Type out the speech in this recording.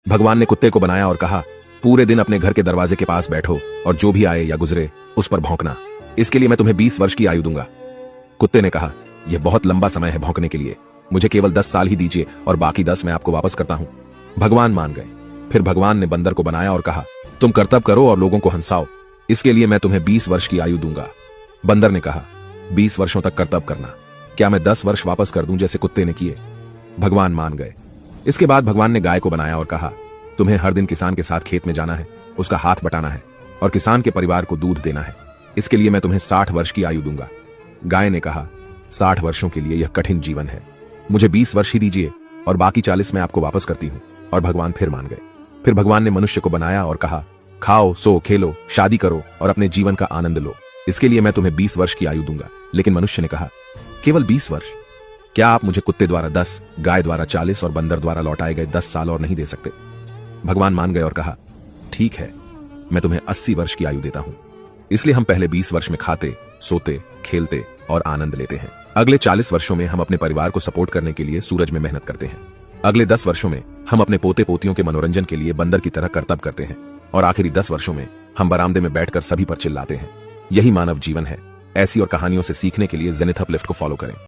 भगवान ने कुत्ते को बनाया और कहा, पूरे दिन अपने घर के दरवाजे के पास बैठो और जो भी आए या गुजरे उस पर भौंकना। इसके लिए मैं तुम्हें 20 वर्ष की आयु दूंगा। कुत्ते ने कहा, यह बहुत लंबा समय है भौंकने के लिए, मुझे केवल 10 साल ही दीजिए और बाकी 10 मैं आपको वापस करता हूं। भगवान मान गए। फिर भगवान ने बंदर को बनाया और कहा, तुम कर्तव्य करो और लोगों को हंसाओ, इसके लिए मैं तुम्हें 20 वर्ष की आयु दूंगा। बंदर ने कहा, 20 वर्षों तक कर्तव्य करना, क्या मैं 10 वर्ष वापस कर दूं जैसे कुत्ते ने किए? भगवान मान गए। इसके बाद भगवान ने गाय को बनाया और कहा, तुम्हें हर दिन किसान के साथ खेत में जाना है, उसका हाथ बटाना है और किसान के परिवार को दूध देना है, इसके लिए मैं तुम्हें 60 वर्ष की आयु दूंगा। गाय ने कहा, 60 वर्षों के लिए यह कठिन जीवन है, मुझे 20 वर्ष ही दीजिए और बाकी 40 मैं आपको वापस करती हूं। और भगवान फिर मान गए। फिर भगवान ने मनुष्य को बनाया और कहा, खाओ, सो, खेलो, शादी करो और अपने जीवन का आनंद लो, इसके लिए मैं तुम्हें 20 वर्ष की आयु दूंगा। लेकिन मनुष्य ने कहा, केवल 20 वर्ष? क्या आप मुझे कुत्ते द्वारा 10, गाय द्वारा 40 और बंदर द्वारा लौटाए गए 10 साल और नहीं दे सकते? भगवान मान गए और कहा, ठीक है, मैं तुम्हें 80 वर्ष की आयु देता हूं। इसलिए हम पहले 20 वर्ष में खाते, सोते, खेलते और आनंद लेते हैं। अगले 40 वर्षों में हम अपने परिवार को सपोर्ट करने के लिए सूरज में मेहनत करते हैं। अगले 10 वर्षों में हम अपने पोते पोतियों के मनोरंजन के लिए बंदर की तरह कर्तव्य करते हैं और आखिरी 10 वर्षों में हम बरामदे में बैठकर सभी पर चिल्लाते हैं। यही मानव जीवन है। ऐसी और कहानियों से सीखने के लिए जेनिथ अपलिफ्ट को फॉलो करें।